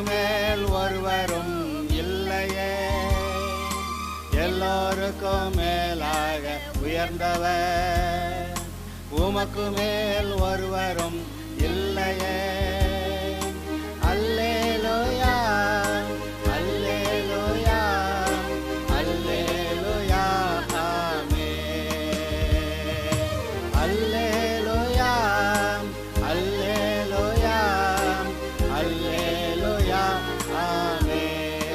மேல் ஒருவரும் இல்லையே, எல்லோருக்கும் மேலாக உயர்ந்தவர், உமக்கு மேல் ஒருவரும் இல்லையே. அல்லேலூயா அல்லேலூயா அல்லேலூயா ஆமென். அல்லேலூயா அல்லேலூயா அல்லேலூயா ஆமென்.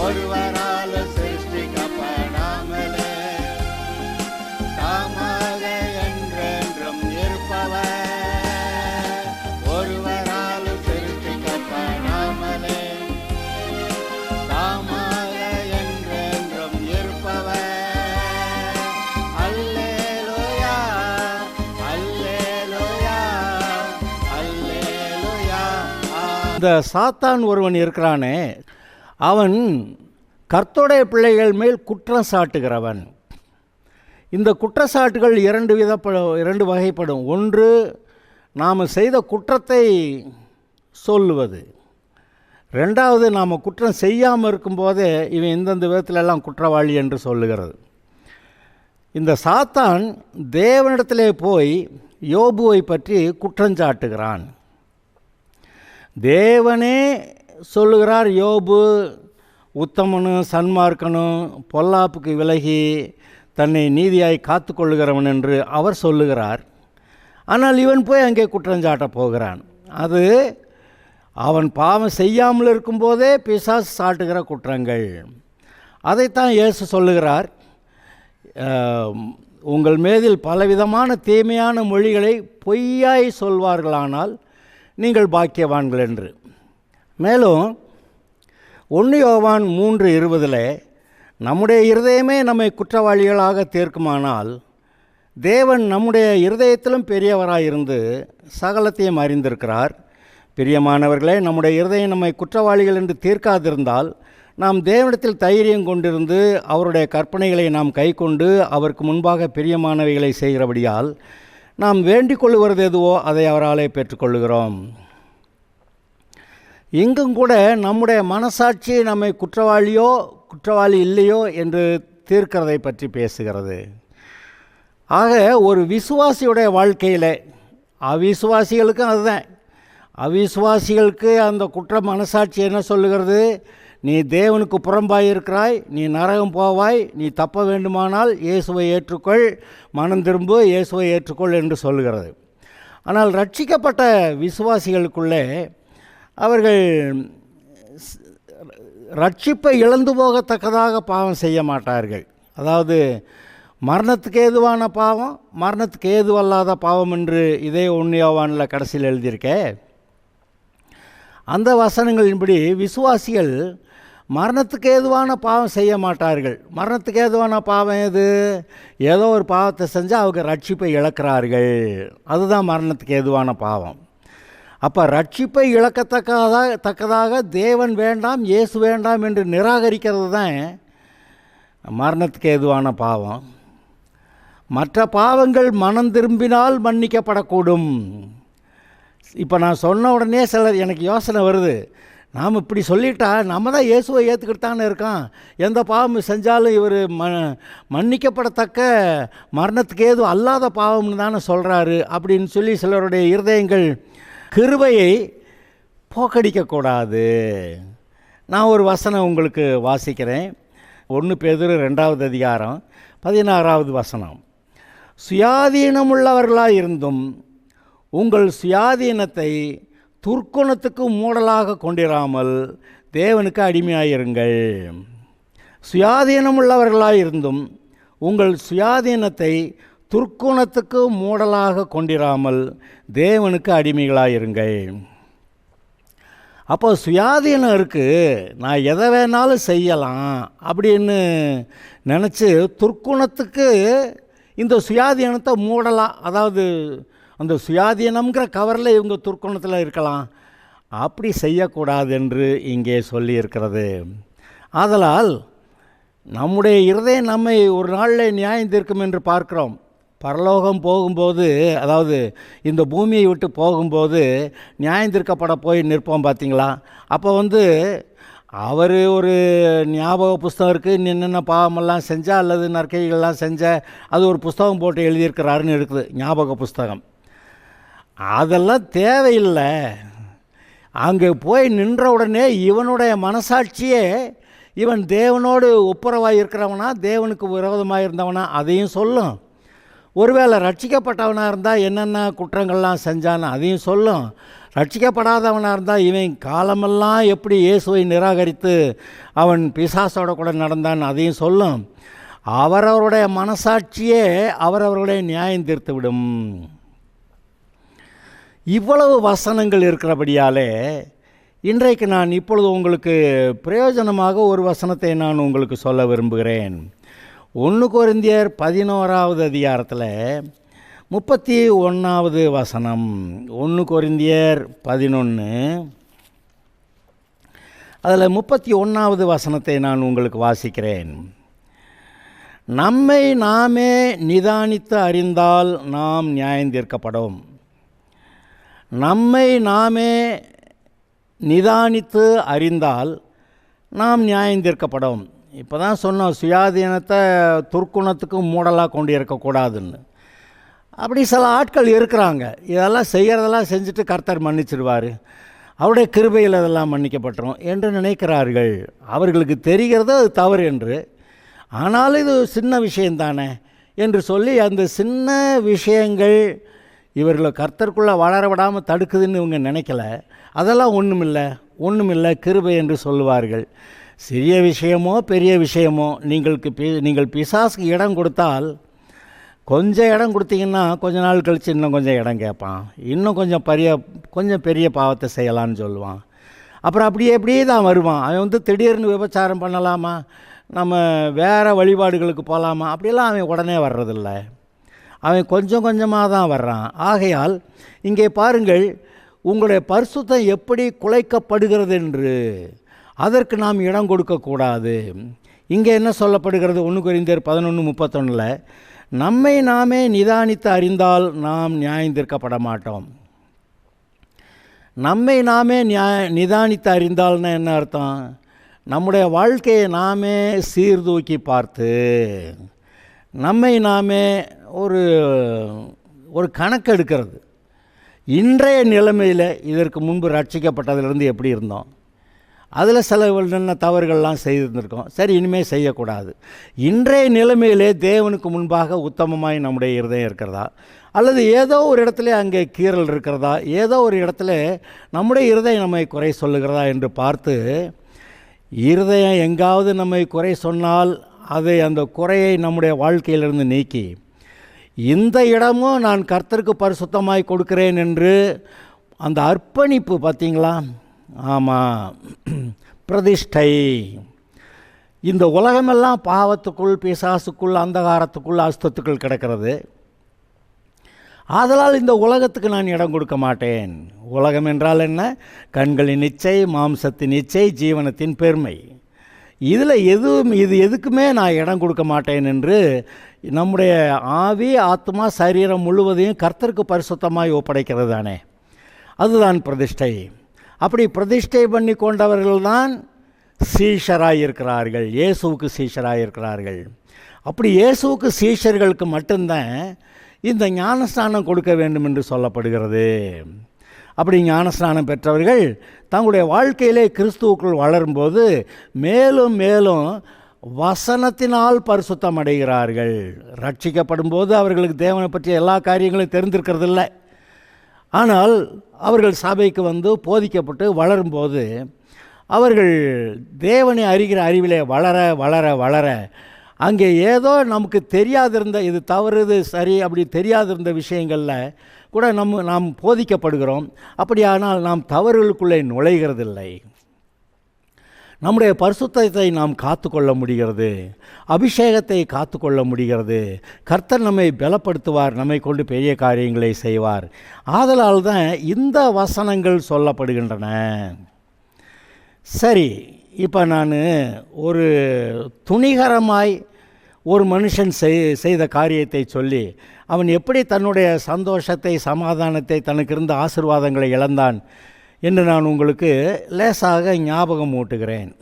ஒருவரால் சிருஷ்டிக்கப்படாமலே தாமாக என்றென்றும் இருப்பவர், ஒருவரால் சிருஷ்டிக்கப்படாமலே தாமாக என்றென்றும் இருப்பவர். அல்லேலூயா அல்லேலூயா அல்லேலூயா. இந்த சாத்தான் ஒருவன் இருக்கிறானே, அவன் கர்த்தருடைய பிள்ளைகள் மேல் குற்றம் சாட்டுகிறவன். இந்த குற்றச்சாட்டுகள் இரண்டு வகைப்படும். ஒன்று, நாம் செய்த குற்றத்தை சொல்லுவது. ரெண்டாவது, நாம் குற்றம் செய்யாமல் இருக்கும்போதே இவன் இந்தந்த விதத்திலெல்லாம் குற்றவாளி என்று சொல்லுகிறது. இந்த சாத்தான் தேவனிடத்திலே போய் யோபுவை பற்றி குற்றஞ்சாட்டுகிறான். தேவனே சொல்லுகிறார், யோபு உத்தமனும் சன்மார்க்கனும் பொல்லாப்புக்கு விலகி தன்னை நீதியாய் காத்து கொள்ளுகிறவன் என்று அவர் சொல்லுகிறார். ஆனால் இவன் போய் அங்கே குற்றஞ்சாட்ட போகிறான். அது அவன் பாவம் செய்யாமல் இருக்கும்போதே பிசாசு சாட்டுகிற குற்றங்கள். அதைத்தான் இயேசு சொல்லுகிறார், உங்கள் மேதில் பலவிதமான தீமையான மொழிகளை பொய்யாய் சொல்வார்களானால் நீங்கள் பாக்கியவான்கள் என்று. மேலும் 1 யோவான் 3:20 நம்முடைய இருதயமே நம்மை குற்றவாளிகளாக தீர்க்குமானால் தேவன் நம்முடைய இருதயத்திலும் பெரியவராயிருந்து சகலத்தையும் அறிந்திருக்கிறார். பிரியமானவர்களே, நம்முடைய இருதயம் நம்மை குற்றவாளிகள் என்று தீர்க்காதிருந்தால் நாம் தேவனிடத்தில் தைரியம் கொண்டிருந்து அவருடைய கற்பனைகளை நாம் கைக்கொண்டு அவருக்கு முன்பாக பிரியமானவைகளை செய்கிறபடியால் நாம் வேண்டிக் கொள்ளுவது எதுவோ அதை அவராலே பெற்றுக்கொள்ளுகிறோம். இங்கும் கூட நம்முடைய மனசாட்சி நம்மை குற்றவாளி இல்லையோ என்று தீர்க்கிறதை பற்றி பேசுகிறது. ஆக ஒரு விசுவாசியுடைய வாழ்க்கையில், அவிசுவாசிகளுக்கும் அதுதான், அவிசுவாசிகளுக்கு அந்த குற்ற மனசாட்சி என்ன சொல்லுகிறது? நீ தேவனுக்கு புறம்பாயிருக்கிறாய், நீ நரகம் போவாய், நீ தப்ப வேண்டுமானால் இயேசுவை ஏற்றுக்கொள், மனம் திரும்பு, இயேசுவை ஏற்றுக்கொள் என்று சொல்லுகிறது. ஆனால் ரட்சிக்கப்பட்ட விசுவாசிகளுக்குள்ளே அவர்கள் ரட்சிப்பை இழந்து போகத்தக்கதாக பாவம் செய்ய மாட்டார்கள். அதாவது மரணத்துக்கு ஏதுவான பாவம், மரணத்துக்கு ஏதுவல்லாத பாவம் என்று இதே 1 யோவானில் கடைசியில் எழுதியிருக்க. அந்த வசனங்களின்படி விசுவாசிகள் மரணத்துக்கு ஏதுவான பாவம் செய்ய மாட்டார்கள். மரணத்துக்கு ஏதுவான பாவம் எது? ஏதோ ஒரு பாவத்தை செஞ்சால் அவங்க ரட்சிப்பை இழக்கிறார்கள். அதுதான் மரணத்துக்கு ஏதுவான பாவம். அப்போ ரட்சிப்பை இழக்கத்தக்கதாக தேவன் வேண்டாம், இயேசு வேண்டாம் என்று நிராகரிக்கிறது தான் மரணத்துக்கு ஏதுவான பாவம். மற்ற பாவங்கள் மனம் திரும்பினால் மன்னிக்கப்படக்கூடும். இப்போ நான் சொன்ன உடனே சிலர் எனக்கு யோசனை வருது, நாம் இப்படி சொல்லிட்டா நம்ம தான் இயேசுவை ஏற்றுக்கிட்டு தானே இருக்கோம், எந்த பாவம் செஞ்சாலும் இவர் மன்னிக்கப்படத்தக்க மரணத்துக்கு ஏதும் அல்லாத பாவம்னு தானே சொல்கிறாரு அப்படின்னு சொல்லி சிலருடைய இருதயங்கள் கிருபையை போக்கடிக்கக்கூடாது. நான் ஒரு வசனம் உங்களுக்கு வாசிக்கிறேன். 1 பேதுரு 2வது அதிகாரம் 16வது வசனம். சுயாதீனமுள்ளவர்களாக இருந்தும் உங்கள் சுயாதீனத்தை துர்க்குணத்துக்கு மூடலாக கொண்டிராமல் தேவனுக்கு அடிமையாயிருங்கள். சுயாதீனமுள்ளவர்களாக இருந்தும் உங்கள் சுயாதீனத்தை துர்க்குணத்துக்கு மூடலாக கொண்டிராமல் தேவனுக்கு அடிமைகளாயிருங்கள். அப்போ சுயாதீனம் இருக்குது, நான் எதை வேணாலும் செய்யலாம் அப்படின்னு நினச்சி துர்க்குணத்துக்கு இந்த சுயாதீனத்தை மூடலாம். அதாவது அந்த சுயாதீனம்ங்கிற கவரில் இவங்க துர்க்குணத்தில் இருக்கலாம், அப்படி செய்யக்கூடாது என்று இங்கே சொல்லியிருக்கிறது. ஆதலால் நம்முடைய இருதயம் நம்மை ஒரு நாளில் நியாயம் தீர்க்கும் என்று பார்க்கிறோம். பரலோகம் போகும்போது, அதாவது இந்த பூமியை விட்டு போகும்போது நியாயந்தீர்க்கப்பட போய் நிற்போம் பார்த்தீங்களா? அப்போ அவர் ஒரு ஞாபக புஸ்தகம் இருக்குது, என்னென்ன பாவமெல்லாம் செஞ்சா அல்லது நற்கைகள்லாம் செஞ்ச, அது ஒரு புஸ்தகம் போட்டு எழுதியிருக்கிறாருன்னு இருக்குது, ஞாபக புஸ்தகம். அதெல்லாம் தேவையில்லை. அங்கே போய் நின்ற உடனே இவனுடைய மனசாட்சியே இவன் தேவனோடு ஒப்புரவாக இருக்கிறவனா தேவனுக்கு விரோதமாக இருந்தவனா அதையும் சொல்லும். ஒருவேளை ரட்சிக்கப்பட்டவனாக இருந்தால் என்னென்ன குற்றங்கள்லாம் செஞ்சான்னு அதையும் சொல்லும். ரட்சிக்கப்படாதவனாக இருந்தால் இவன் காலமெல்லாம் எப்படி இயேசுவை நிராகரித்து அவன் பிசாசோட கூட நடந்தான்னு அதையும் சொல்லும். அவரவருடைய மனசாட்சியே அவரவருடைய நியாயம் தீர்த்து விடும். இவ்வளவு வசனங்கள் இருக்கிறபடியாலே இன்றைக்கு நான் இப்பொழுது உங்களுக்கு பிரயோஜனமாக ஒரு வசனத்தை நான் உங்களுக்கு சொல்ல விரும்புகிறேன். 1 கொரிந்தியர் 11வது அதிகாரத்தில் 31வது வசனம். 1 கொரிந்தியர் 11 அதில் 31வது வசனத்தை நான் உங்களுக்கு வாசிக்கிறேன். நம்மை நாமே நிதானித்து அறிந்தால் நாம் நியாயந்தீர்க்கப்படும். நம்மை நாமே நிதானித்து அறிந்தால் நாம் நியாயந்தீர்க்கப்படும். இப்போ தான் சொன்னோம், சுயாதீனத்தை துர்க்குணத்துக்கு மூடலாக கொண்டு இருக்கக்கூடாதுன்னு. அப்படி சில ஆட்கள் இருக்கிறாங்க, இதெல்லாம் செய்கிறதெல்லாம் செஞ்சுட்டு கர்த்தர் மன்னிச்சிடுவார், அவருடைய கிருபையில் அதெல்லாம் மன்னிக்கப்பட்டுரும் என்று நினைக்கிறார்கள். அவர்களுக்கு தெரிகிறது அது தவறு என்று. ஆனாலும் இது சின்ன விஷயந்தானே என்று சொல்லி அந்த சின்ன விஷயங்கள் இவர்களை கர்த்தருக்குள்ளே வளர விடாமல் தடுக்குதுன்னு இவங்க நினைக்கல. அதெல்லாம் ஒன்றுமில்லை கிருபை என்று சொல்லுவார்கள். சிறிய விஷயமோ பெரிய விஷயமோ நீங்கள் பிசாசுக்கு இடம் கொடுத்தால், கொஞ்சம் இடம் கொடுத்தீங்கன்னா கொஞ்ச நாள் கழித்து இன்னும் கொஞ்சம் இடம் கேட்பான், இன்னும் கொஞ்சம் பெரிய பாவத்தை செய்யலான்னு சொல்லுவான். அப்புறம் அப்படியே தான் வருவான். அவன் திடீர்னு விபச்சாரம் பண்ணலாமா, நம்ம வேறு வழிபாடுகளுக்கு போகலாமா, அப்படியெல்லாம் அவன் உடனே வர்றதில்லை. அவன் கொஞ்சம் கொஞ்சமாக தான் வர்றான். ஆகையால் இங்கே பாருங்கள், உங்களுடைய பரிசுத்தம் எப்படி குலைக்கப்படுகிறது என்று. அதற்கு நாம் இடம் கொடுக்கக்கூடாது. இங்கே என்ன சொல்லப்படுகிறது? 1 கொரிந்தியர் 11:31 நம்மை நாமே நிதானித்து அறிந்தால் நாம் நியாயந்தீர்க்கப்பட மாட்டோம். நம்மை நாமே நிதானித்து அறிந்தால்னா என்ன அர்த்தம்? நம்முடைய வாழ்க்கையை நாமே சீர்தூக்கி பார்த்து நம்மை நாமே ஒரு கணக்கு எடுக்கிறது. இன்றைய நிலைமையில் இதற்கு முன்பு ரட்சிக்கப்பட்டதிலிருந்து எப்படி இருந்தோம், அதில் சில என்ன தவறுகள்லாம் செய்திருந்திருக்கோம், சரி இனிமேல் செய்யக்கூடாது. இன்றைய நிலைமையிலே தேவனுக்கு முன்பாக உத்தமமாய் நம்முடைய இருதயம் இருக்கிறதா, அல்லது ஏதோ ஒரு இடத்துல அங்கே கீறல் இருக்கிறதா, ஏதோ ஒரு இடத்துல நம்முடைய இருதயம் நம்மை குறை சொல்லுகிறதா என்று பார்த்து, இருதயம் எங்காவது நம்மை குறை சொன்னால் அதை அந்த குறையை நம்முடைய வாழ்க்கையிலிருந்து நீக்கி, இந்த இடமும் நான் கர்த்தருக்கு பரிசுத்தமாய் கொடுக்கிறேன் என்று அந்த அர்ப்பணிப்பு, பார்த்தீங்களா? ஆமாம், பிரதிஷ்டை. இந்த உலகமெல்லாம் பாவத்துக்குள், பிசாசுக்குள், அந்தகாரத்துக்குள், அசுத்தத்துக்குள் கிடக்கிறது. ஆதலால் இந்த உலகத்துக்கு நான் இடம் கொடுக்க மாட்டேன். உலகம் என்றால் என்ன? கண்களின் இச்சை, மாம்சத்தின் இச்சை, ஜீவனத்தின் பெருமை. இது எதுக்குமே நான் இடம் கொடுக்க மாட்டேன் என்று நம்முடைய ஆவி, ஆத்மா, சரீரம் முழுவதையும் கர்த்தருக்கு பரிசுத்தமாய் ஒப்படைக்கிறது தானே, அதுதான் பிரதிஷ்டை. அப்படி பிரதிஷ்டை பண்ணி கொண்டவர்கள்தான் சீஷராயிருக்கிறார்கள், இயேசுவுக்கு சீஷராயிருக்கிறார்கள். அப்படி இயேசுவுக்கு சீஷர்களுக்கு மட்டும்தான் இந்த ஞானஸ்நானம் கொடுக்க வேண்டும் என்று சொல்லப்படுகிறது. அப்படி ஞானஸ்நானம் பெற்றவர்கள் தங்களுடைய வாழ்க்கையிலே கிறிஸ்துவுக்குள் வளரும்போது மேலும் மேலும் வசனத்தினால் பரிசுத்தம் அடைகிறார்கள். ரட்சிக்கப்படும் போது அவர்களுக்கு தேவனை பற்றிய எல்லா காரியங்களும் தெரிந்திருக்கிறது இல்லை. ஆனால் அவர்கள் சபைக்கு போதிக்கப்பட்டு வளரும்போது அவர்கள் தேவனை அறிகிற அறிவிலே வளர வளர வளர அங்கே ஏதோ நமக்கு தெரியாதிருந்த, இது தவறு இது சரி அப்படி தெரியாதிருந்த விஷயங்களில் கூட நாம் போதிக்கப்படுகிறோம். அப்படியானால் நாம் தவறுகளுக்குள்ளே நுழைகிறதில்லை. நம்முடைய பரிசுத்தத்தை நாம் காத்துக்கொள்ள முடிகிறது, அபிஷேகத்தை காத்துக்கொள்ள முடிகிறது. கர்த்தர் நம்மை பலப்படுத்துவார், நம்மை கொண்டு பெரிய காரியங்களை செய்வார். ஆதலால் தான் இந்த வசனங்கள் சொல்லப்படுகின்றன. சரி, இப்போ நான் ஒரு துணிகரமாய் ஒரு மனுஷன் செய்த காரியத்தை சொல்லி அவன் எப்படி தன்னுடைய சந்தோஷத்தை, சமாதானத்தை, தனக்கு இருந்த ஆசீர்வாதங்களை இழந்தான் என்று நான் உங்களுக்கு லேசாக ஞாபகம் ஊட்டுகிறேன்.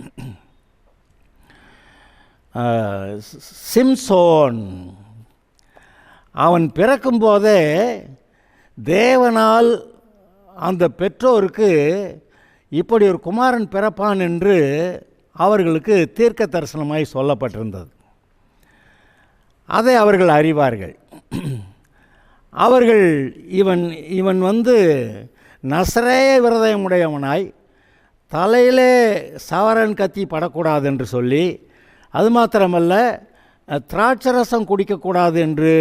சிம்சோன் அவன் பிறக்கும்போதே தேவனால் அந்த பெற்றோருக்கு இப்படி ஒரு குமாரன் பிறப்பான் என்று அவர்களுக்கு தீர்க்க தரிசனமாய் சொல்லப்பட்டிருந்தது. அதை அவர்கள் அறிவார்கள். அவர்கள் இவன் நசரேய விரதமுடையவனாய் தலையிலே சவரன் கத்தி படக்கூடாது என்று சொல்லி, அது மாத்திரமல்ல திராட்சரசம் குடிக்கக்கூடாது என்று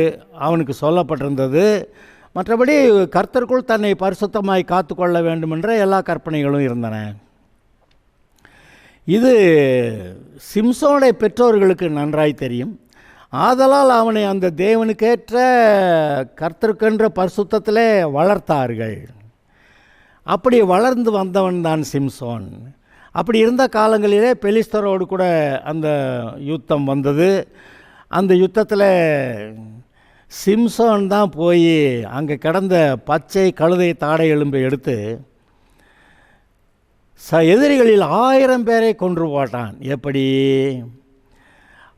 அவனுக்கு சொல்லப்பட்டிருந்தது. மற்றபடி கர்த்தருக்குள் தன்னை பரிசுத்தமாய் காத்து கொள்ள வேண்டும் என்ற எல்லா கற்பனைகளும் இருந்தன. இது சிம்சோனுடைய பெற்றோர்களுக்கு நன்றாய் தெரியும். ஆதலால் அவனை அந்த தேவனுக்கேற்ற கர்த்தருக்கென்ற பரிசுத்தத்திலே வளர்த்தார்கள். அப்படி வளர்ந்து வந்தவன் தான் சிம்சோன். அப்படி இருந்த காலங்களிலே பெலிஸ்தரோடு கூட அந்த யுத்தம் வந்தது. அந்த யுத்தத்தில் சிம்சோன் தான் போய் அங்கே கிடந்த பச்சை கழுதை தாடை எலும்பை எடுத்து எதிரிகளில் 1000 பேரை கொன்று போட்டான். எப்படி?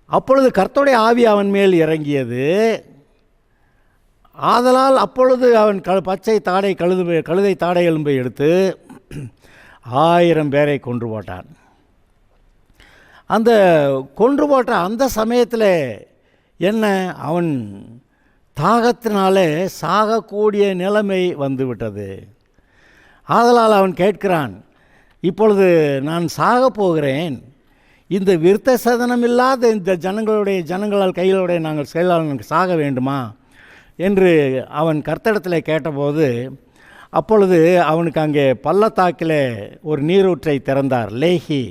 அப்பொழுது கர்த்தருடைய ஆவி அவன் மேல் இறங்கியது. ஆதலால் அப்பொழுது அவன் பச்சை கழுதை தாடை எலும்பை எடுத்து 1000 பேரை கொன்று போட்டான். அந்த கொன்று போட்ட அந்த சமயத்தில் என்ன, அவன் தாகத்தினாலே சாகக்கூடிய நிலைமை வந்துவிட்டது. ஆதலால் அவன் கேட்கிறான், இப்பொழுது நான் சாக போகிறேன், இந்த விருத்த சதனம் இல்லாத இந்த ஜனங்களால் கைகளுடைய நாங்கள் செயலாளர்களுக்கு சாக வேண்டுமா என்று அவன் கர்த்தரிடத்தில் கேட்டபோது, அப்பொழுது அவனுக்கு அங்கே பள்ளத்தாக்கில் ஒரு நீரூற்றை திறந்தார். லேஹி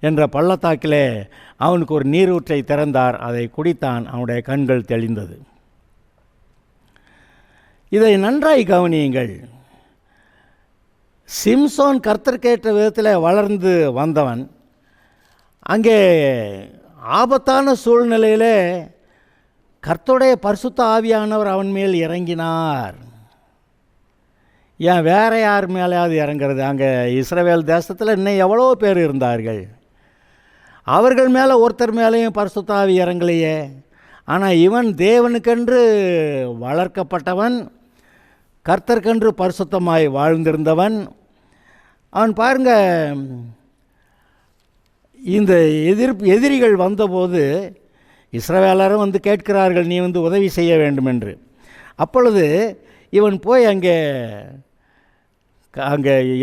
என்ற பள்ளத்தாக்கில் அவனுக்கு ஒரு நீரூற்றை திறந்தார். அதை குடித்தான். அவனுடைய கண்கள் தெளிந்தது. இதை நன்றாய் கவனியுங்கள். சிம்சோன் கர்த்தருக்கேற்ற விதத்தில் வளர்ந்து வந்தவன். அங்கே ஆபத்தான சூழ்நிலையில் கர்த்தருடைய பரிசுத்த ஆவியானவர் அவன் மேல் இறங்கினார். ஏன் வேறு யார் மேலேயாவது இறங்கிறது? அங்கே இஸ்ரவேல் தேசத்தில் இன்னும் எவ்வளோ பேர் இருந்தார்கள். அவர்கள் மேலே ஒருத்தர் மேலேயும் பரிசுத்த ஆவி இறங்கலையே. ஆனால் இவன் தேவனுக்கென்று வளர்க்கப்பட்டவன், கர்த்தருக்கென்று பரிசுத்தமாய் வாழ்ந்திருந்தவன். அவன் பாருங்க, இந்த எதிரிகள் வந்தபோது இஸ்ரவேலரும் கேட்கிறார்கள், நீ உதவி செய்ய வேண்டும் என்று. அப்பொழுது இவன் போய் அங்கே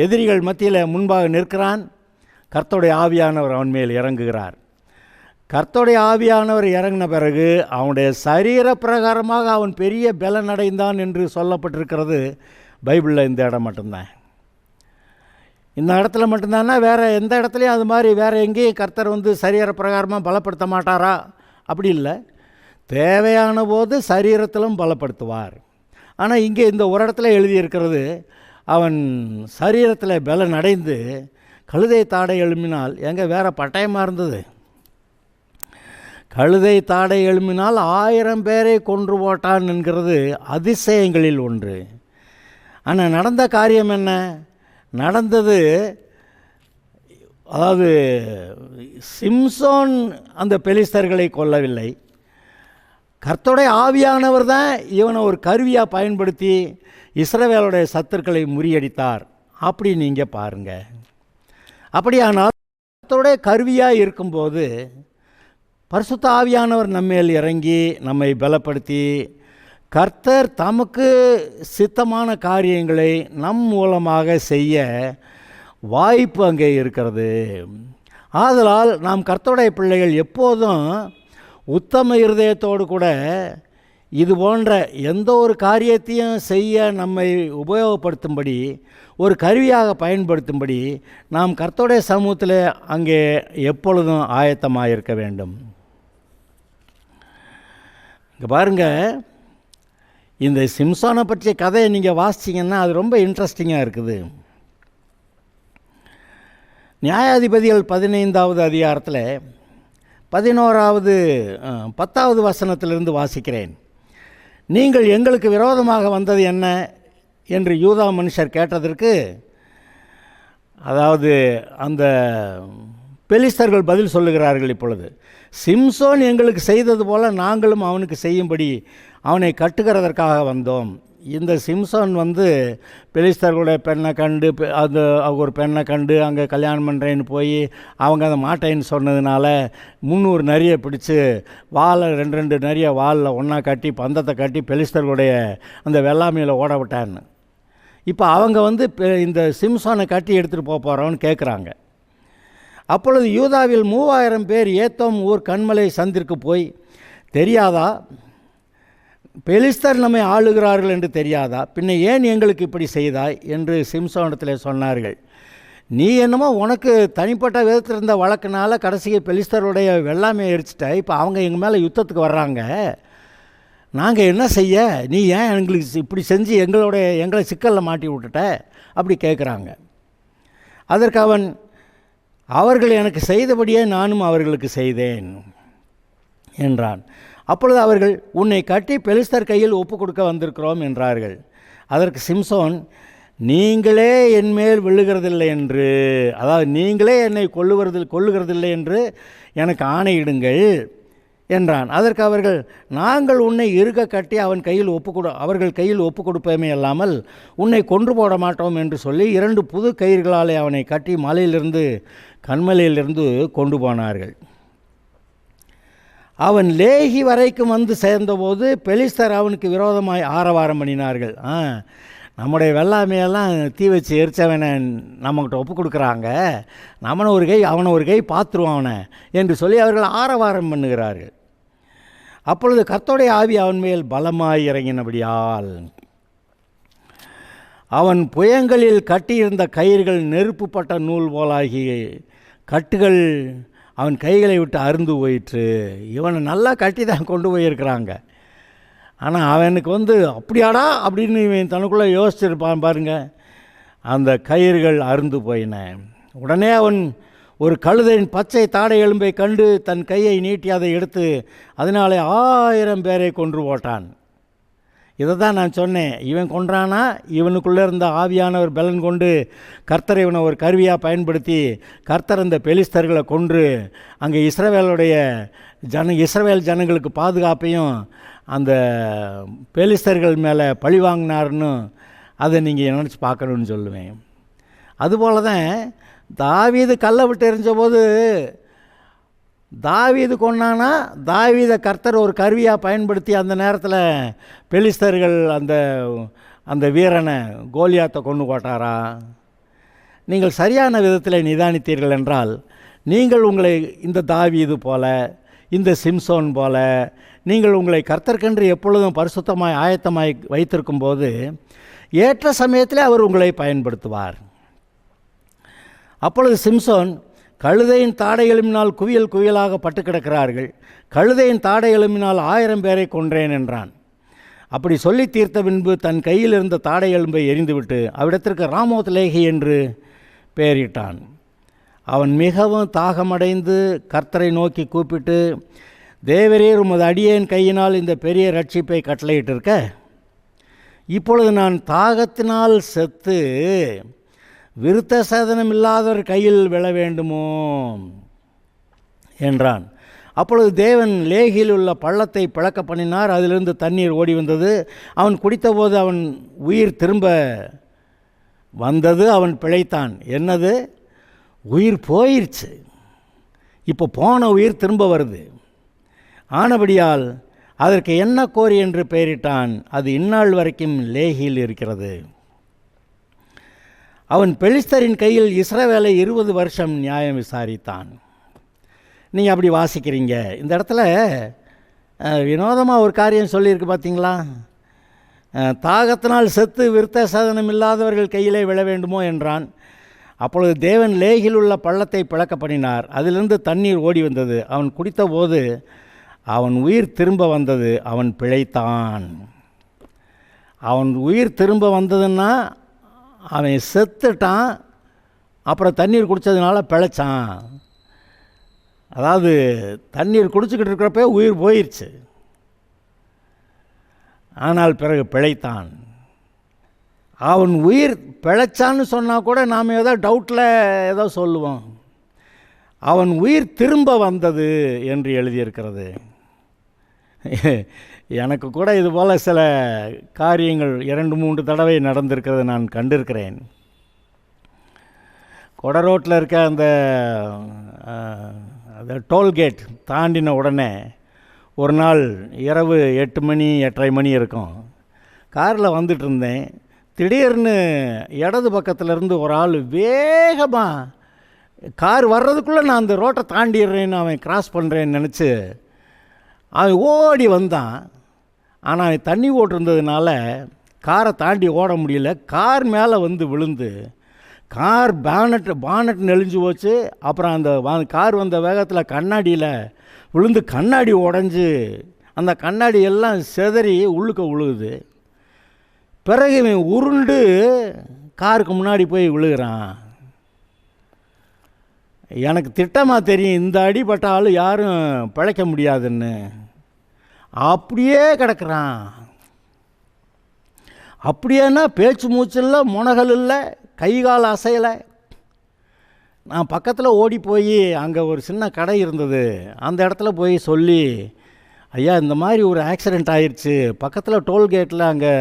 எதிரிகள் மத்தியில் முன்பாக நிற்கிறான். கர்த்தருடைய ஆவியானவர் அவன் மேல் இறங்குகிறார். கர்த்தருடைய ஆவியானவர் இறங்கின பிறகு அவனுடைய சரீர பிரகாரமாக அவன் பெரிய பலன் அடைந்தான் என்று சொல்லப்பட்டிருக்கிறது பைபிளில். இந்த இடம் மட்டும்தான், இந்த இடத்துல மட்டும்தானா? வேறு எந்த இடத்துலையும் அது மாதிரி வேறு எங்கேயும் கர்த்தர் சரீர பிரகாரமாக பலப்படுத்த மாட்டாரா? அப்படி இல்லை, தேவையான போது சரீரத்திலும் பலப்படுத்துவார். ஆனால் இங்கே இந்த ஒரு இடத்துல எழுதியிருக்கிறது, அவன் சரீரத்தில் பலன் அடைந்து கழுதை தாடை எழும்பினால், எங்கே வேறு பட்டயமாக இருந்தது, கழுதை தாடை எழும்பினால் 1000 பேரை கொன்று போட்டான் என்கிறது அதிசயங்களில் ஒன்று. ஆனால் நடந்த காரியம் என்ன நடந்தது? அதாவது சிம்சோன் அந்த பெலிஸ்தர்களை கொல்லவில்லை, கர்த்தருடைய ஆவியானவர் தான் இவனை ஒரு கருவியாக பயன்படுத்தி இஸ்ரவேலுடைய சத்துருக்களை முறியடித்தார். அப்படி நீங்கள் பாருங்கள். அப்படியானால் கர்த்தருடைய கருவியாக இருக்கும்போது பரிசுத்த ஆவியானவர் நம்மேல் இறங்கி நம்மை பலப்படுத்தி கர்த்தர் தமக்கு சித்தமான காரியங்களை நம் மூலமாக செய்ய வாய்ப்பு அங்கே இருக்கிறது. ஆதலால் நாம் கர்த்தருடைய பிள்ளைகள் எப்போதும் உத்தம இருதயத்தோடு கூட இது போன்ற எந்த ஒரு காரியத்தையும் செய்ய நம்மை உபயோகப்படுத்தும்படி, ஒரு கருவியாக பயன்படுத்தும்படி நாம் கர்த்தருடைய சமூகத்தில் அங்கே எப்பொழுதும் ஆயத்தமாக இருக்க வேண்டும். இங்கே பாருங்கள், இந்த சிம்சோனை பற்றிய கதையை நீங்கள் வாசிச்சிங்கன்னா அது ரொம்ப இன்ட்ரெஸ்டிங்காக இருக்குது. நியாயாதிபதிகள் 15வது அதிகாரத்தில் 11வது 10வது வசனத்திலிருந்து வாசிக்கிறேன். நீங்கள் எங்களுக்கு விரோதமாக வந்தது என்ன என்று யூதா மனுஷர் கேட்டதற்கு, அதாவது அந்த பெலிஸ்தர்கள் பதில் சொல்லுகிறார்கள். இப்பொழுது சிம்சோன் எங்களுக்கு செய்தது போல நாங்களும் அவனுக்கு செய்யும்படி அவனை கட்டுகிறதற்காக வந்தோம். இந்த சிம்சோன் பெலிஸ்தர்களுடைய பெண்ணை கண்டு அது ஒரு பெண்ணை கண்டு அங்கே கல்யாணம் பண்ணுறேன்னு போய் அவங்க அதை மாட்டேன்னு சொன்னதுனால 300 நரியை பிடிச்சி வாழை 2 நரியை வாலில் ஒன்றா கட்டி பந்தத்தை கட்டி பெலிஸ்தர்களுடைய அந்த வெள்ளாமையில் ஓட விட்டான்னு. இப்போ அவங்க இந்த சிம்சோனை கட்டி எடுத்துகிட்டு போகிறோன்னு கேட்குறாங்க. அப்பொழுது யூதாவில் 3000 பேர் ஏத்தோம் ஊர் கன்மலை சந்திற்கு போய், தெரியாதா பெலிஸ்தர் நம்மை ஆளுகிறார்கள் என்று தெரியாதா? பின்ன ஏன் எங்களுக்கு இப்படி செய்தாய் என்று சிம்சோனிடத்தில் சொன்னார்கள். நீ என்னமோ உனக்கு தனிப்பட்ட விதத்தில் இருந்த வழக்கினால கடைசியை பெலிஸ்தருடைய வெள்ளாமையை எரிச்சிட்ட. இப்போ அவங்க எங்கள் மேலே யுத்தத்துக்கு வர்றாங்க, நாங்கள் என்ன செய்ய? நீ ஏன் எங்களுக்கு இப்படி செஞ்சு எங்களை சிக்கலில் மாட்டி விட்டுட்ட அப்படி கேட்குறாங்க. அதற்கு அவன், அவர்கள் எனக்கு செய்தபடியே நானும் அவர்களுக்கு செய்தேன் என்றான். அப்பொழுது அவர்கள், உன்னை கட்டி பெலிஸ்தர் கையில் ஒப்பு கொடுக்க வந்திருக்கிறோம் என்றார்கள். அதற்கு சிம்சோன், நீங்களே என்மேல் விழுகிறதில்லை என்று, அதாவது நீங்களே என்னை கொல்லுகிறதில்லை என்று எனக்கு ஆணையிடுங்கள் என்றான். அதற்கு அவர்கள், நாங்கள் உன்னை இறுக கட்டி அவர்கள் கையில் ஒப்பு கொடுப்போமே அல்லாமல் உன்னை கொன்று போட மாட்டோம் என்று சொல்லி 2 புது கயிறுகளாலே அவனை கட்டி கன்மலையிலிருந்து கொண்டு போனார்கள். அவன் லேகி வரைக்கும் சேர்ந்தபோது பெலிஸ்தர் அவனுக்கு விரோதமாய் ஆரவாரம் பண்ணினார்கள். நம்முடைய வெள்ளாமையெல்லாம் தீ வச்சு எரிச்சவனை நம்மகிட்ட ஒப்பு கொடுக்குறாங்க, அவனை ஒரு கை பார்த்துருவான் அவனை என்று சொல்லி அவர்கள் ஆரவாரம் பண்ணுகிறார்கள். அப்பொழுது கர்த்தருடைய ஆவி அவன் மேல் பலமாய் இறங்கினபடியால் அவன் புயங்களில் கட்டியிருந்த கயிறுகள் நெருப்புப்பட்ட நூல் போலாகி கட்டுகள் அவன் கைகளை விட்டு அருந்து போயிற்று. இவனை நல்லா கட்டி தான் கொண்டு போயிருக்கிறாங்க. ஆனால் அவனுக்கு அப்படியாடா அப்படின்னு இவன் தனக்குள்ளே யோசிச்சிருப்பான் பாருங்க. அந்த கயிறுகள் அருந்து போயின. உடனே அவன் ஒரு கழுதையின் பச்சை தாடை எலும்பை கண்டு தன் கையை நீட்டி அதை எடுத்து அதனாலே 1000 பேரை கொன்று போட்டான். இதை தான் நான் சொன்னேன், இவன் கொன்றானா இவனுக்குள்ளே இருந்த ஆவியானவர் பலன் கொண்டு கர்த்தர் இவனை ஒரு கருவியாக பயன்படுத்தி கர்த்தர் அந்த பெலிஸ்தர்களை கொன்று அங்கே இஸ்ரவேல் ஜனங்களுக்கு பாதுகாப்பையும் அந்த பெலிஸ்தர்கள் மேலே பழி வாங்கினார்னு அதை நீங்கள் நினச்சி பார்க்கணுன்னு சொல்லுவேன். அதுபோல் தான் தாவீது கல்லை விட்டு எறிஞ்சபோது தாவீது கொன்னானா, தாவீதை கர்த்தர் ஒரு கருவியாக பயன்படுத்தி அந்த நேரத்தில் பெலிஸ்தர்கள் அந்த வீரனை கோலியாத்தை கொண்டு போட்டாரா? நீங்கள் சரியான விதத்தில் நிதானித்தீர்கள் என்றால் நீங்கள் உங்களை இந்த தாவீது போல, இந்த சிம்சோன் போல நீங்கள் உங்களை கர்த்தர்க்கென்று எப்பொழுதும் பரிசுத்தமாய் ஆயத்தமாய் வைத்திருக்கும் போது ஏற்ற சமயத்தில் அவர் உங்களை பயன்படுத்துவார். அப்பொழுது சிம்சோன், கழுதையின் தாடை எலும்பினால் குவியலாக பட்டு கிடக்கிறார்கள், கழுதையின் தாடை எலும்பினால் 1000 பேரை கொன்றேன் என்றான். அப்படி சொல்லி தீர்த்த பின்பு தன் கையில் இருந்த தாடை எலும்பை எரிந்துவிட்டு அவ்விடத்திற்கு ராமோத் லேகி என்று பெயரிட்டான். அவன் மிகவும் தாகமடைந்து கர்த்தரை நோக்கி கூப்பிட்டு, தேவரீர் உமது அடியேன் கையினால் இந்த பெரிய ரட்சிப்பை கட்டளையிட்டிருக்க, இப்பொழுது நான் தாகத்தினால் செத்து விருத்த சேதனம் இல்லாதவர் கையில் விழ வேண்டுமோ என்றான். அப்பொழுது தேவன் லேகியில் உள்ள பள்ளத்தை பிளக்க பண்ணினார். அதிலிருந்து தண்ணீர் ஓடி வந்தது. அவன் குடித்தபோது அவன் உயிர் திரும்ப வந்தது. அவன் பிழைத்தான். என்னது? உயிர் போயிடுச்சு, இப்போ போன உயிர் திரும்ப வருது. ஆனபடியால் அதற்கு என்ன கோரி என்று பெயரிட்டான். அது இந்நாள் வரைக்கும் லேகியில் இருக்கிறது. அவன் பெலிஸ்தரின் கையில் இஸ்ரவேலை 20 வருஷம் நியாயம் விசாரித்தான். நீங்கள் அப்படி வாசிக்கிறீங்க. இந்த இடத்துல வினோதமாக ஒரு காரியம் சொல்லியிருக்கு பார்த்தீங்களா? தாகத்தினால் செத்து விருத்த சாதனம் இல்லாதவர்கள் கையிலே விழ வேண்டுமோ என்றான். அப்பொழுது தேவன் லேகில் உள்ள பள்ளத்தை பிளக்க பண்ணினார். அதிலிருந்து தண்ணீர் ஓடி வந்தது. அவன் குடித்தபோது அவன் உயிர் திரும்ப வந்தது. அவன் பிழைத்தான். அவன் உயிர் திரும்ப வந்ததுன்னா அவன் செத்துட்டான், அப்புறம் தண்ணீர் குடித்ததுனால பிழைச்சான். அதாவது தண்ணீர் குடிச்சுக்கிட்டு இருக்கிறப்ப உயிர் போயிடுச்சு. ஆனால் பிறகு பிழைத்தான். அவன் உயிர் பிழைச்சான்னு சொன்னால் கூட நாம் ஏதோ டவுட்டில் ஏதோ சொல்லுவோம். அவன் உயிர் திரும்ப வந்தது என்று எழுதியிருக்கிறது. எனக்கு கூட இதுபோல் சில காரியங்கள் 2-3 தடவை நடந்திருக்கிறது நான் கண்டிருக்கிறேன். கொட ரோட்டில் இருக்க அந்த டோல்கேட் தாண்டின உடனே ஒரு நாள் இரவு 8 மணி 8:30 மணி இருக்கும். காரில் வந்துட்டு இருந்தேன். திடீர்னு இடது பக்கத்துலேருந்து ஒரு ஆள் வேகமாக கார் வர்றதுக்குள்ளே நான் அந்த ரோட்டை தாண்டிடுறேன்னு, அவன் கிராஸ் பண்ணுறேன்னு நினச்சி அவன் ஓடி வந்தான். ஆனால் அவன் தண்ணி ஓட்டிருந்ததுனால காரை தாண்டி ஓட முடியல. கார் மேலே வந்து விழுந்து கார் பானட் நெளிஞ்சு போச்சு. அப்புறம் அந்த கார் வந்த வேகத்தில் கண்ணாடியில் விழுந்து கண்ணாடி உடஞ்சி அந்த கண்ணாடி எல்லாம் சிதறி உள்ளுக்க விழுகுது. பிறகு இவன் உருண்டு காருக்கு முன்னாடி போய் விழுகிறான். எனக்கு திட்டமாக தெரியும் இந்த அடிபட்ட ஆள் யாரும் பிழைக்க முடியாதுன்னு. அப்படியே கிடக்கிறான். அப்படியேன்னா பேச்சு மூச்சில்லை, முனகல் இல்லை, கை கால் அசையலை. நான் பக்கத்தில் ஓடி போய் அங்கே ஒரு சின்ன கடை இருந்தது, அந்த இடத்துல போய் சொல்லி, ஐயா இந்த மாதிரி ஒரு ஆக்சிடெண்ட் ஆயிடுச்சு, பக்கத்தில் டோல்கேட்டில் அங்கே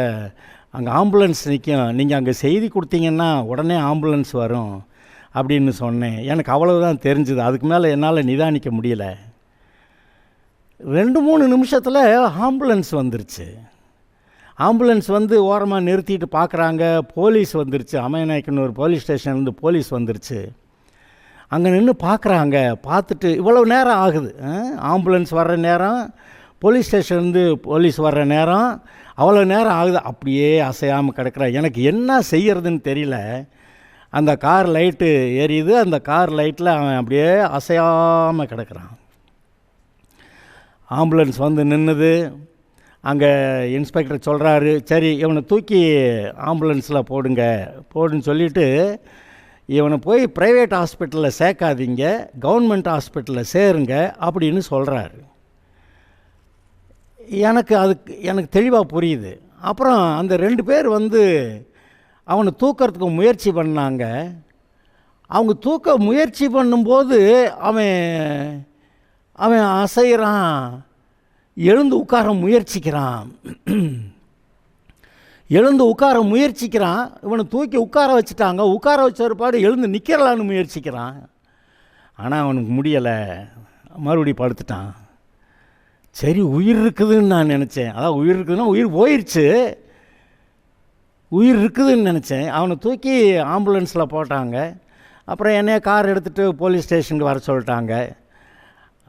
ஆம்புலன்ஸ் நிற்கும், நீங்கள் அங்கே செய்தி கொடுத்தீங்கன்னா உடனே ஆம்புலன்ஸ் வரும் அப்படின்னு சொன்னேன். எனக்கு அவ்வளவுதான் தெரிஞ்சுது. அதுக்கு மேலே என்னால் நிதானிக்க முடியல. 2-3 நிமிஷத்தில் ஆம்புலன்ஸ் வந்துருச்சு. ஆம்புலன்ஸ் வந்து ஓரமாக நிறுத்திட்டு பார்க்குறாங்க. போலீஸ் வந்துருச்சு. அமயநாயக்கன் ஒரு போலீஸ் ஸ்டேஷன்லேருந்து போலீஸ் வந்துருச்சு. அங்கே நின்று பார்க்குறாங்க. பார்த்துட்டு இவ்வளவு நேரம் ஆகுது, ஆம்புலன்ஸ் வர்ற நேரம், போலீஸ் ஸ்டேஷன்லேருந்து போலீஸ் வர்ற நேரம், அவ்வளோ நேரம் ஆகுது. அப்படியே அசையாமல் கிடக்குறேன். எனக்கு என்ன செய்கிறதுன்னு தெரியல. அந்த கார் லைட்டு எரியுது. அந்த கார் லைட்டில் அவன் அப்படியே அசையாமல் கிடக்கிறான். ஆம்புலன்ஸ் வந்து நின்றுது. அங்கே இன்ஸ்பெக்டர் சொல்கிறாரு, சரி இவனை தூக்கி ஆம்புலன்ஸில் போடுன்னு சொல்லிவிட்டு, இவனை போய் ப்ரைவேட் ஹாஸ்பிட்டலில் சேர்க்காதீங்க, கவர்மெண்ட் ஹாஸ்பிட்டலில் சேருங்க அப்படின்னு சொல்கிறாரு. எனக்கு தெளிவாக புரியுது. அப்புறம் அந்த 2 பேர் வந்து அவனை தூக்கிறதுக்கு முயற்சி பண்ணாங்க. அவங்க தூக்க முயற்சி பண்ணும்போது அவன் அசைகிறான், எழுந்து உட்கார முயற்சிக்கிறான். இவனை தூக்கி உட்கார வச்சுட்டாங்க. உட்கார வச்ச ஒருபாடு எழுந்து நிற்கலான்னு முயற்சிக்கிறான். ஆனால் அவனுக்கு முடியலை, மறுபடியும் படுத்துட்டான். சரி உயிர் இருக்குதுன்னு நான் நினச்சேன். அதான் உயிர் இருக்குதுன்னா உயிர் போயிடுச்சு, உயிர் இருக்குதுன்னு நினச்சேன். அவனை தூக்கி ஆம்புலன்ஸில் போட்டாங்க. அப்புறம் என்னைய கார் எடுத்துகிட்டு போலீஸ் ஸ்டேஷனுக்கு வர சொல்லிட்டாங்க.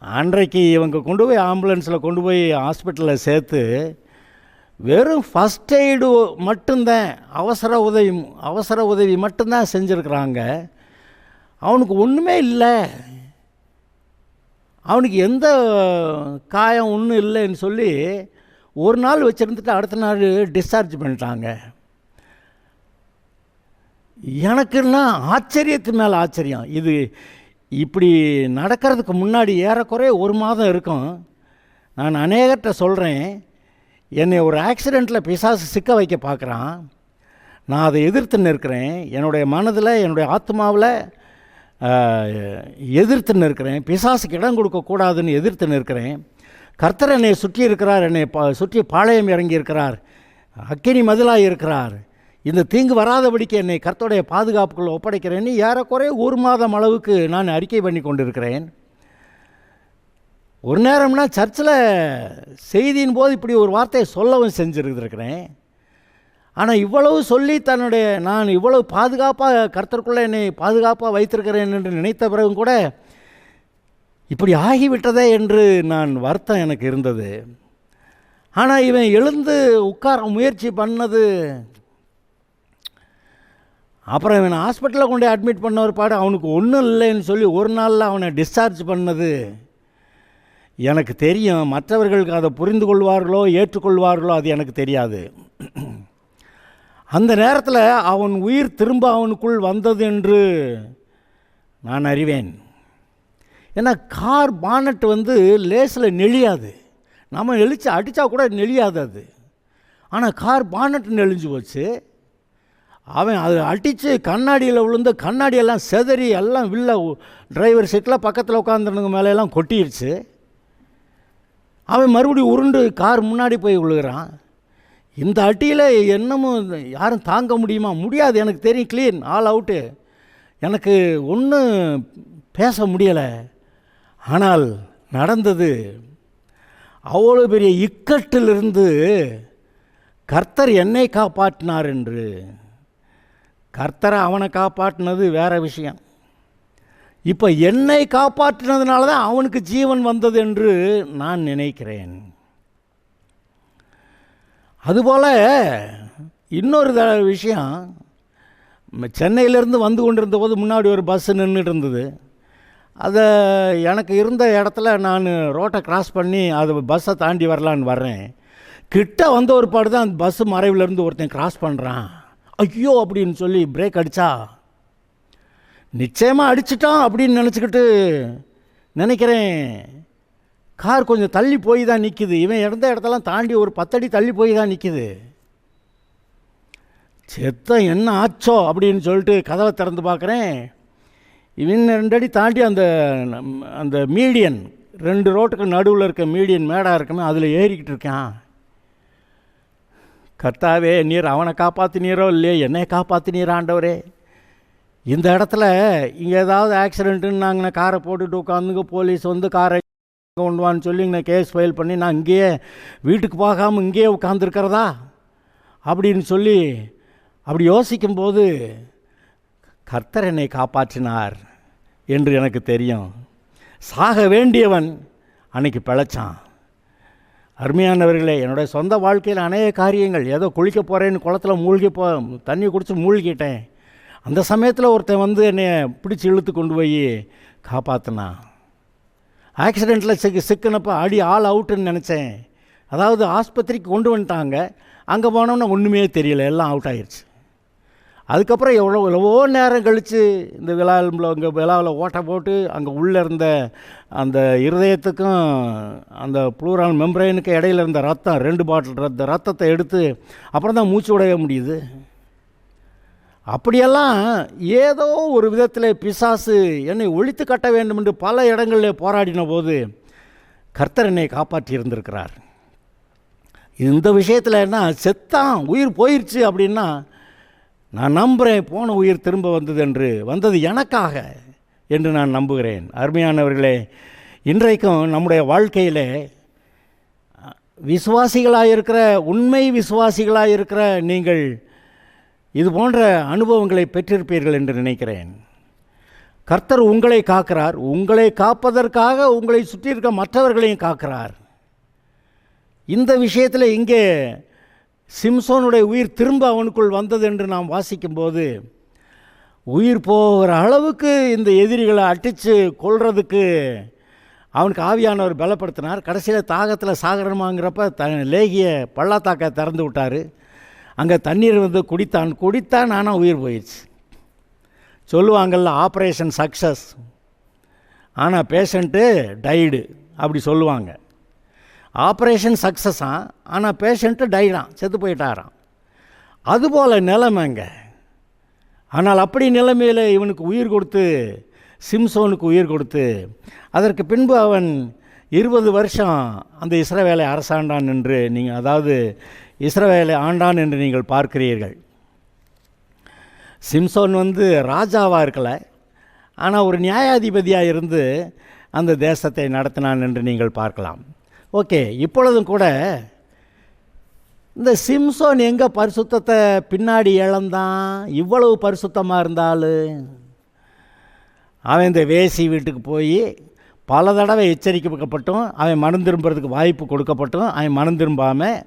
அன்றைக்கு இவங்க கொண்டு போய் ஆம்புலன்ஸில் கொண்டு போய் ஹாஸ்பிட்டலில் சேர்த்து வெறும் ஃபஸ்ட் எய்டு மட்டும்தான், அவசர உதவி மட்டும்தான் செஞ்சுருக்குறாங்க. அவனுக்கு ஒன்றுமே இல்லை, அவனுக்கு எந்த காயம் ஒன்றும் இல்லைன்னு சொல்லி ஒரு நாள் வச்சுருந்துட்டு அடுத்த நாள் டிஸ்சார்ஜ் பண்ணிட்டாங்க. எனக்குன்னா ஆச்சரியத்து மேலே ஆச்சரியம். இது இப்படி நடக்கிறதுக்கு முன்னாடி ஏறக்குறைய 1 மாதம் இருக்கும். நான் அநேகர்கிட்ட சொல்கிறேன், என்னை ஒரு ஆக்சிடெண்ட்டில் பிசாசு சிக்க வைக்க பார்க்குறான், நான் அதை எதிர்த்து நிற்கிறேன். என்னுடைய மனதில், என்னுடைய ஆத்மாவில் எதிர்த்து நிற்கிறேன். பிசாசுக்கு இடம் கொடுக்கக்கூடாதுன்னு எதிர்த்து நிற்கிறேன். கர்த்தர் என்னை சுற்றி இருக்கிறார், என்னை சுற்றி பாளையம் இறங்கி இருக்கிறார், அக்கினி மதிலாக இருக்கிறார். இந்த தீங்கு வராதபடிக்கு என்னை கர்த்தருடைய பாதுகாப்புக்குள்ளே ஒப்படைக்கிறேன்னு ஏறக்குறைய 1 மாதம் அளவுக்கு நான் அறிக்கை பண்ணி கொண்டிருக்கிறேன். ஒரு நேரம்னா சர்ச்சில் செய்தியின் போது இப்படி ஒரு வார்த்தையை சொல்லவும் செஞ்சுருக்கிறேன். ஆனால் இவ்வளவு சொல்லி நான் இவ்வளவு பாதுகாப்பாக கர்த்தருக்குள்ளே என்னை பாதுகாப்பாக வைத்திருக்கிறேன் என்று நினைத்த பிறகும் கூட இப்படி ஆகிவிட்டதே என்று நான் வருத்தம் எனக்கு இருந்தது. ஆனால் இவன் எழுந்து உட்கார முயற்சி பண்ணது, அப்புறம் இவனை ஹாஸ்பிட்டலில் கொண்டு அட்மிட் பண்ண ஒரு பாடு அவனுக்கு ஒன்றும் இல்லைன்னு சொல்லி ஒரு நாளில் அவனை டிஸ்சார்ஜ் பண்ணது எனக்கு தெரியும். மற்றவர்களுக்கு அதை புரிந்து கொள்வார்களோ ஏற்றுக்கொள்வார்களோ அது எனக்கு தெரியாது. அந்த நேரத்தில் அவன் உயிர் திரும்ப அவனுக்குள் வந்தது என்று நான் அறிவேன். ஏன்னா கார் பானட் வந்து லேஸில் நெளியாது, நம்ம அடித்தா கூட நெளியாது அது. ஆனால் கார் பானட் நெளிஞ்சு போச்சு. அவன் அதை அடித்து கண்ணாடியில் விழுந்து கண்ணாடியெல்லாம் செதறி எல்லாம் டிரைவர் சீட்டில் பக்கத்தில் உட்காந்துருந்தவங்க மேலெல்லாம் கொட்டிடுச்சு. அவன் மறுபடியும் உருண்டு கார் முன்னாடி போய் விழுகிறான். இந்த அட்டியில் என்னமும் யாரும் தாங்க முடியுமா? முடியாது. எனக்கு தெரியும், க்ளீன், ஆல் அவுட்டு. எனக்கு ஒன்றும் பேச முடியலை. ஆனால் நடந்தது அவ்வளோ பெரிய இக்கட்டிலிருந்து கர்த்தர் என்னை காப்பாற்றினார் என்று. கர்த்தரை அவனை காப்பாற்றினது வேற விஷயம். இப்போ என்னை காப்பாற்றினதுனால தான் அவனுக்கு ஜீவன் வந்தது என்று நான் நினைக்கிறேன். அதுபோல் இன்னொரு விஷயம், சென்னையிலேருந்து வந்து கொண்டிருந்த போது முன்னாடி ஒரு பஸ்ஸு நின்றுட்டு இருந்தது. அதை எனக்கு இருந்த இடத்துல நான் ரோட்டை கிராஸ் பண்ணி அது பஸ்ஸை தாண்டி வரலான்னு வர்றேன். கிட்ட வந்த ஒரு பாடு தான் அந்த பஸ்ஸு மறைவிலேருந்து ஒருத்தன் கிராஸ் பண்ணுறான். ஐயோ அப்படின்னு சொல்லி பிரேக் அடித்தா, நிச்சயமாக அடிச்சிட்டான் அப்படின்னு நினைக்கிறேன். கார் கொஞ்சம் தள்ளி போய் தான் நிற்கிது. இவன் இருந்த இடத்தெல்லாம் தாண்டி ஒரு 10 அடி தள்ளி போய் தான் நிற்கிது. செத்தம் என்ன ஆச்சோ அப்படின்னு சொல்லிட்டு கதவை திறந்து பார்க்குறேன். இவன் 2 அடி தாண்டி அந்த மீடியன், 2 ரோட்டுக்கு நடுவில் இருக்க மீடியன் மேடாக இருக்குமே, அதில் ஏறிக்கிட்டு இருக்கான். கர்த்தாவே, நீர் அவனை காப்பாற்றினீரோ இல்லையே, என்னை காப்பாற்றினீர் ஆண்டவரே. இந்த இடத்துல இங்கே ஏதாவது ஆக்சிடென்ட்டுன்னு நாங்கள் காரை போட்டுட்டு உட்காந்துங்க, போலீஸ் வந்து காரை கொண்டு வான்னு சொல்லி நான் கேஸ் ஃபைல் பண்ணி நான் இங்கேயே வீட்டுக்கு போகாமல் இங்கேயே உட்காந்துருக்கிறதா அப்படின்னு சொல்லி அப்படி யோசிக்கும்போது கர்த்தர் என்னை காப்பாற்றினார் என்று எனக்கு தெரியும். சாக வேண்டியவன் அன்னைக்கு பிழைச்சான். அருமையானவர்களே, என்னுடைய சொந்த வாழ்க்கையில் அநேக காரியங்கள், ஏதோ குளிக்க போகிறேன்னு குளத்தில் தண்ணி குடித்து மூழ்கிட்டேன். அந்த சமயத்தில் ஒருத்தன் வந்து என்னை பிடிச்சி இழுத்து கொண்டு போய் காப்பாற்றினான். ஆக்சிடெண்ட்டில் சிக்கினப்போ ஆல் அவுட்டுன்னு நினச்சேன். அதாவது ஆஸ்பத்திரிக்கு கொண்டு வந்துட்டாங்க. அங்கே போனோம்னா ஒன்றுமே தெரியல, எல்லாம் அவுட் ஆகிடுச்சு. அதுக்கப்புறம் எவ்வளவோ நேரம் கழித்து இந்த விழாவில் ஓட்டை போட்டு அங்கே உள்ளே இருந்த அந்த இருதயத்துக்கும் அந்த ப்ளூரால் மெம்பரைனுக்கு இடையில இருந்த ரத்தம், 2 பாட்டில் ரத்தத்தை எடுத்து அப்புறம் தான் மூச்சு விடவே முடியுது. அப்படியெல்லாம் ஏதோ ஒரு விதத்தில் பிசாசு என்னை ஒழித்து கட்ட வேண்டும் என்று பல இடங்களில் போராடின போது கர்த்தர் என்னை காப்பாற்றி இருந்திருக்கிறார். இந்த விஷயத்தில் என்ன, செத்தான் உயிர் போயிடுச்சு அப்படின்னா நான் நம்புகிறேன், போன உயிர் திரும்ப வந்தது எனக்காக என்று நான் நம்புகிறேன். அருமையானவர்களே, இன்றைக்கும் நம்முடைய வாழ்க்கையில் விசுவாசிகளாக இருக்கிற, உண்மை விசுவாசிகளாக இருக்கிற நீங்கள் இது போன்ற அனுபவங்களை பெற்றிருப்பீர்கள் என்று நினைக்கிறேன். கர்த்தர் உங்களை காக்கிறார். உங்களை காப்பதற்காக உங்களை சுற்றி இருக்க மற்றவர்களையும் காக்கிறார். இந்த விஷயத்தில் இங்கே சிம்சோனுடைய உயிர் திரும்ப அவனுக்குள் வந்தது என்று நாம் வாசிக்கும்போது, உயிர் போகிற அளவுக்கு இந்த எதிரிகளை அடித்து கொள்றதுக்கு அவனுக்கு ஆவியானவர் பலப்படுத்தினார். கடைசியில் தாகத்தில் சாகரமாங்கிறப்ப லேகிய பள்ளத்தாக்கை திறந்து விட்டார். அங்கே தண்ணீர் வந்து குடித்தான், ஆனால் உயிர் போயிடுச்சு. சொல்லுவாங்கள்ல, ஆப்ரேஷன் சக்ஸஸ், ஆனால் பேஷண்ட்டு டைடு அப்படி சொல்லுவாங்க. ஆப்ரேஷன் சக்ஸஸாக, ஆனால் பேஷண்ட்டு டைடான், செத்து போயிட்டாரான். அதுபோல் நிலைமைங்க. ஆனால் அப்படி நிலைமையில் இவனுக்கு உயிர் கொடுத்து, சிம்சோனுக்கு உயிர் கொடுத்து, அதற்கு பின்பு அவன் 20 வருஷம் அந்த இஸ்ரவேலை அரசாண்டான் என்று நீங்கள், அதாவது இஸ்ரவேலை ஆண்டான் என்று நீங்கள் பார்க்கிறீர்கள். சிம்சோன் வந்து ராஜாவாக இருக்கலை, ஆனால் ஒரு நியாயாதிபதியாக இருந்து அந்த தேசத்தை நடத்தினான் என்று நீங்கள் பார்க்கலாம். ஓகே, இப்பொழுதும் கூட இந்த சிம்சோன் எங்கே பரிசுத்தத்தை பின்னாடி இழந்தான்? இவ்வளவு பரிசுத்தமாக இருந்தாலும் அவன் இந்த வேசி வீட்டுக்கு போய் பல தடவை எச்சரிக்கப்பட்டும் அவன் மனம் திரும்புறதுக்கு வாய்ப்பு கொடுக்கப்பட்டும் அவன் மனம் திரும்பாமல்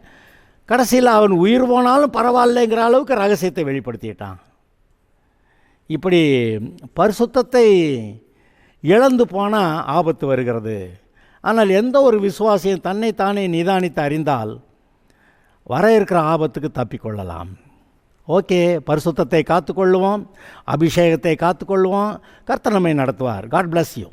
கடைசியில் அவன் உயிர் போனாலும் பரவாயில்லைங்கிற அளவுக்கு ரகசியத்தை வெளிப்படுத்திட்டான். இப்படி பரிசுத்தத்தை இழந்து போனால் ஆபத்து வருகிறது. ஆனால் எந்த ஒரு விசுவாசியும் தன்னைத்தானே நிதானித்து அறிந்தால் வர இருக்கிற ஆபத்துக்கு தப்பிக்கொள்ளலாம். ஓகே, பரிசுத்தத்தை காத்துக்கொள்ளுவோம், அபிஷேகத்தை காத்துக்கொள்வோம். கர்த்தர் நம்மை நடத்துவார். God bless you.